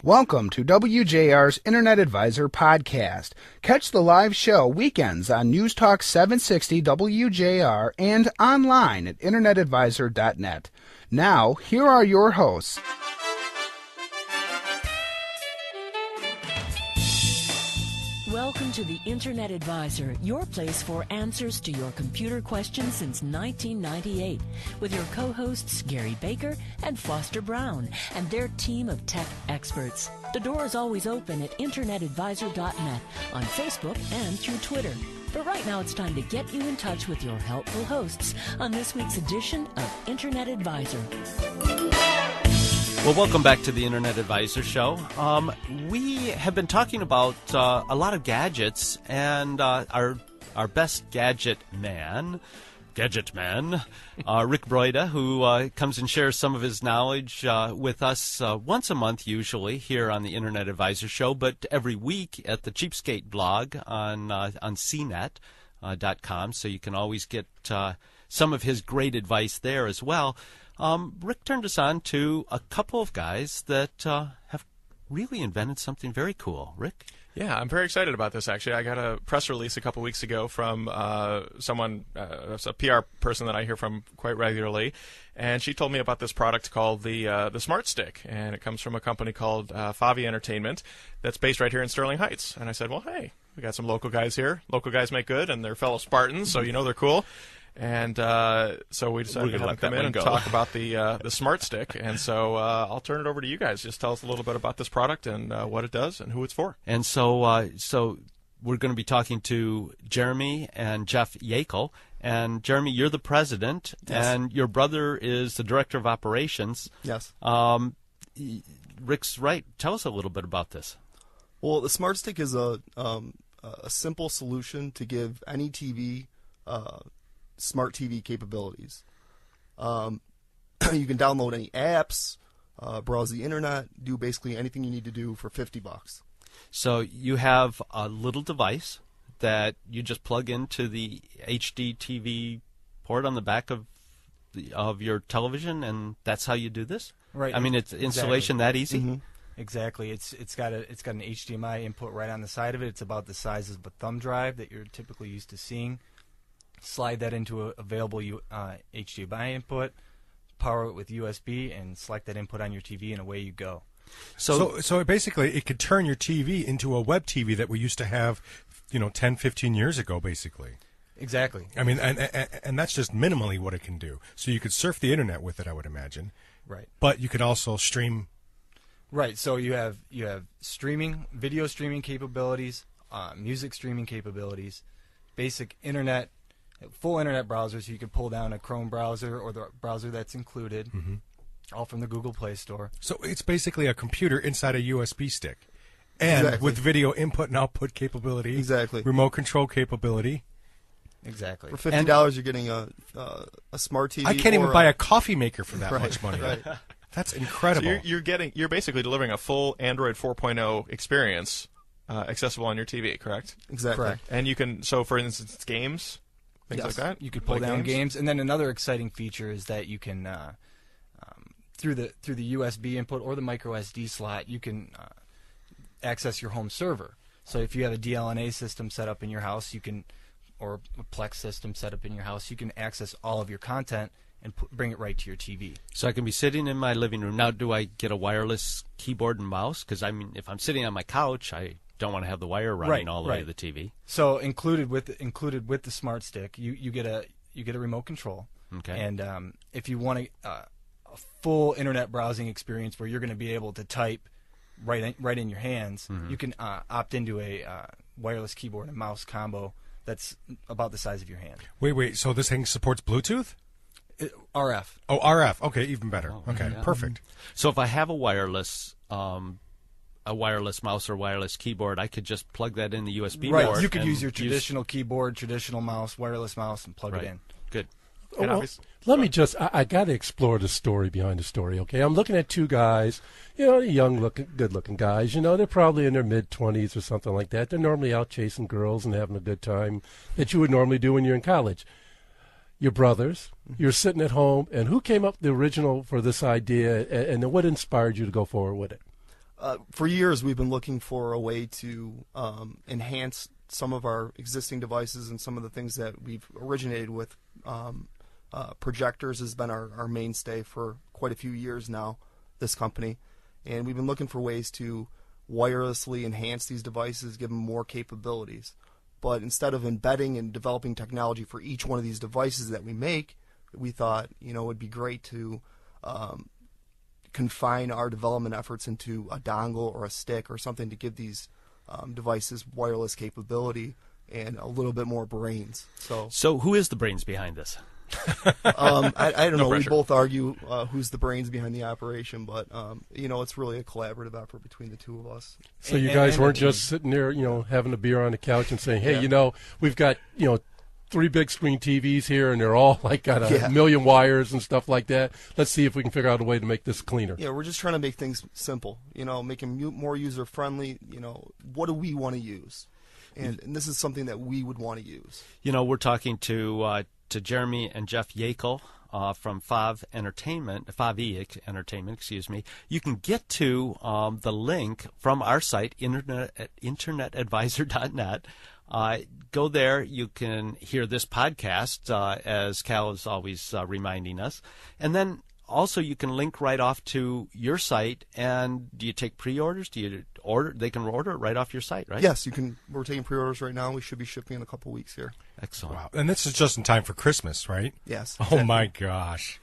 Welcome to WJR's Internet Advisor podcast. Catch the live show weekends on News Talk 760 WJR and online at internetadvisor.net. Now, here are your hosts. Welcome to the Internet Advisor, your place for answers to your computer questions since 1998, with your co-hosts Gary Baker and Foster Brown and their team of tech experts. The door is always open at internetadvisor.net, on Facebook and through Twitter. But right now it's time to get you in touch with your helpful hosts on this week's edition of Internet Advisor. Well, welcome back to the Internet Advisor Show. We have been talking about a lot of gadgets, and our best gadget man, Rick Broida, who comes and shares some of his knowledge with us once a month, usually, here on the Internet Advisor Show, but every week at the Cheapskate blog on CNET.com, so you can always get some of his great advice there as well. Rick turned us on to a couple of guys that have really invented something very cool. Rick? Yeah, I'm very excited about this, actually. I got a press release a couple weeks ago from someone, a PR person that I hear from quite regularly, and she told me about this product called the Smartstick, and it comes from a company called FAVI Entertainment that's based right here in Sterling Heights. And I said, well, hey, we got some local guys here. Local guys make good, and they're fellow Spartans, so you know they're cool. And so we decided to have them come in and talk about the Smartstick. And so I'll turn it over to you guys. Just tell us a little bit about this product and what it does and who it's for. And so so we're going to be talking to Jeremy and Jeff Yakel. And Jeremy, you're the president, yes, and your brother is the director of operations. Yes. Rick's right. Tell us a little bit about this. Well, the Smartstick is a simple solution to give any TV smart TV capabilities. You can download any apps, browse the internet, do basically anything you need to do for $50. So you have a little device that you just plug into the HD TV port on the back of your television, and that's how you do this? Right. I mean, it's installation that easy? Mm-hmm. Exactly. It's got an HDMI input right on the side of it. It's about the size of a thumb drive that you're typically used to seeing. Slide that into a available HDMI input, power it with USB, and select that input on your TV, and away you go. So basically, it could turn your TV into a web TV that we used to have, 10, 15 years ago, basically. Exactly. I mean, and that's just minimally what it can do. So you could surf the internet with it, I would imagine. Right. But you could also stream. Right. So you have streaming, video streaming capabilities, music streaming capabilities, basic internet. Full internet browser, so you can pull down a Chrome browser or the browser that's included, all from the Google Play Store. So it's basically a computer inside a USB stick, and with video input and output capability, remote control capability. Exactly. For $50, you're getting a smart TV. I can't even buy a coffee maker for that much money. Right. That's incredible. So you're basically delivering a full Android 4.0 experience, accessible on your TV, correct? Exactly. Correct. And you can, so for instance, games. Things like that. You could pull down games, and then another exciting feature is that you can, through the USB input or the micro SD slot, you can access your home server. So if you have a DLNA system set up in your house, you can, or a Plex system set up in your house, you can access all of your content and bring it right to your TV. So I can be sitting in my living room. Now, do I get a wireless keyboard and mouse? Because, I mean, if I'm sitting on my couch, I don't want to have the wire running all the way to the TV. So included with the Smartstick, you get a remote control. Okay. And if you want a full internet browsing experience where you're going to be able to type right in your hands, you can opt into a wireless keyboard and mouse combo that's about the size of your hand. Wait. So this thing supports Bluetooth? RF. Oh, RF. Okay, even better. Okay, perfect. So if I have a wireless mouse or wireless keyboard, I could just plug that in the USB port. Right, you could use your traditional keyboard, traditional mouse, wireless mouse, and plug it in. Good. Well, let me just, I got to explore the story behind the story, okay? I'm looking at two guys, young-looking, good-looking guys. They're probably in their mid-20s or something like that. They're normally out chasing girls and having a good time that you would normally do when you're in college. Your brothers, you're sitting at home, and who came up with the original for this idea, and what inspired you to go forward with it? For years, we've been looking for a way to enhance some of our existing devices, and some of the things that we've originated with. Projectors has been our mainstay for quite a few years now, this company. And we've been looking for ways to wirelessly enhance these devices, give them more capabilities. But instead of embedding and developing technology for each one of these devices that we make, we thought, it would be great to confine our development efforts into a dongle or a stick or something to give these devices wireless capability and a little bit more brains. So who is the brains behind this? I don't know. Pressure. We both argue who's the brains behind the operation, but it's really a collaborative effort between the two of us. So you guys weren't just sitting there, having a beer on the couch and saying, "Hey, we've got 3 big screen TVs here, and they're all got a million wires and stuff like that. Let's see if we can figure out a way to make this cleaner." Yeah, we're just trying to make things simple. Make them more user friendly. What do we want to use, and this is something that we would want to use. We're talking to Jeremy and Jeff Yakel from FAVI Entertainment. Excuse me. You can get to the link from our site, internetadvisor.net. Go there. You can hear this podcast, as Cal is always reminding us. And then also you can link right off to your site. And do you take pre-orders? Do you order? They can order it right off your site, right? Yes, you can. We're taking pre-orders right now. We should be shipping in a couple weeks here. Excellent. Wow. And this is just in time for Christmas, right? Yes. Exactly. Oh, my gosh.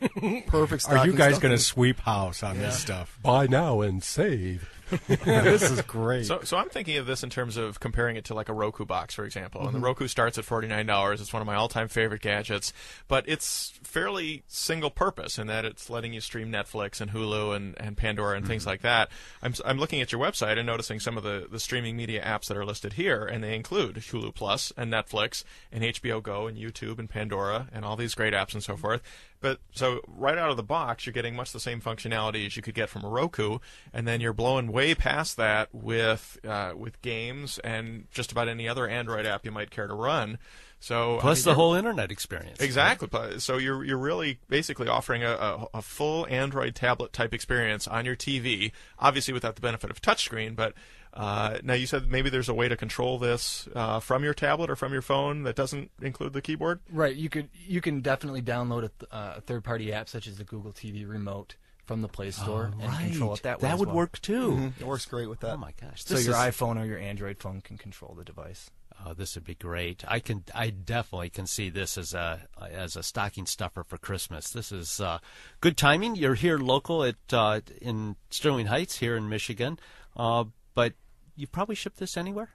Perfect. Are you guys going to sweep house on this stuff? Buy now and save. This is great. So I'm thinking of this in terms of comparing it to like a Roku box, for example. And the Roku starts at $49. It's one of my all-time favorite gadgets. But it's fairly single-purpose in that it's letting you stream Netflix and Hulu and Pandora and things like that. I'm looking at your website and noticing some of the streaming media apps that are listed here, and they include Hulu Plus and Netflix and HBO Go and YouTube and Pandora and all these great apps and so forth. But so right out of the box, you're getting much the same functionality as you could get from a Roku, and then you're blowing way past that with games and just about any other Android app you might care to run. So plus the whole internet experience. Exactly. So you're really basically offering a full Android tablet type experience on your TV, obviously without the benefit of touchscreen, but now you said maybe there's a way to control this from your tablet or from your phone that doesn't include the keyboard? Right. You can definitely download a third-party app such as the Google TV remote from the Play Store and control it that way. That would work too. It works great with that. Oh my gosh! So your iPhone or your Android phone can control the device. Oh, this would be great. I definitely can see this as a stocking stuffer for Christmas. This is good timing. You're here local in Sterling Heights here in Michigan, but you probably ship this anywhere?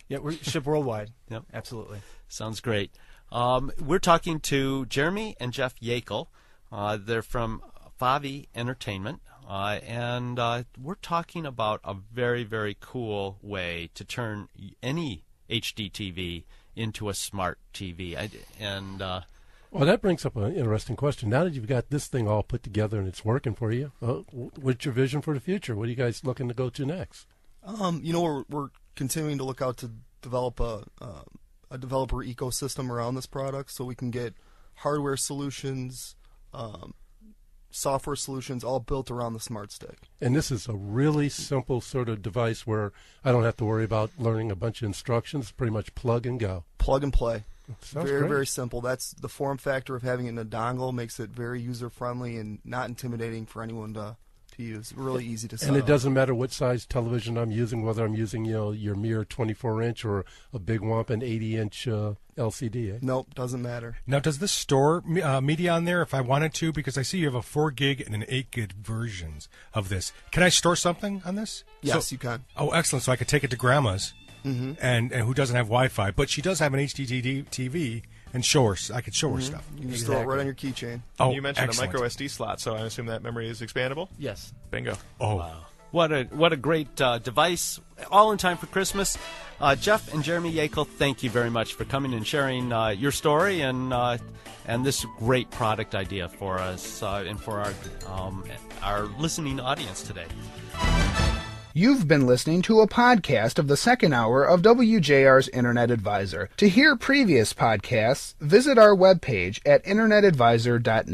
Yeah, we ship worldwide. Yep, absolutely. Sounds great. We're talking to Jeremy and Jeff Yakel. They're from FAVI Entertainment. And we're talking about a very, very cool way to turn any HD TV into a smart TV. Well, that brings up an interesting question. Now that you've got this thing all put together and it's working for you, what's your vision for the future? What are you guys looking to go to next? We're continuing to look out to develop a developer ecosystem around this product so we can get hardware solutions, software solutions all built around the Smartstick. And this is a really simple sort of device where I don't have to worry about learning a bunch of instructions. Pretty much plug and go. Plug and play. Sounds very, great. very simple. That's the form factor of having it in a dongle makes it very user-friendly and not intimidating for anyone to use. Really easy to set And it up. doesn't matter what size television I'm using, whether I'm using your mere 24-inch or a big whomping 80-inch LCD. Nope, doesn't matter. Now, does this store media on there if I wanted to? Because I see you have a 4 gig and an 8 gig versions of this. Can I store something on this? Yes, you can. Oh, excellent. So I could take it to Grandma's, and who doesn't have Wi-Fi, but she does have an HD TV, and I could show her stuff. You can store it right on your keychain. Oh, you mentioned excellent. a micro SD slot, so I assume that memory is expandable? Yes. Bingo. Oh. Wow. What a great device, all in time for Christmas. Jeff and Jeremy Yakel, thank you very much for coming and sharing your story and this great product idea for us and for our listening audience today. You've been listening to a podcast of the second hour of WJR's Internet Advisor. To hear previous podcasts, visit our webpage at internetadvisor.net.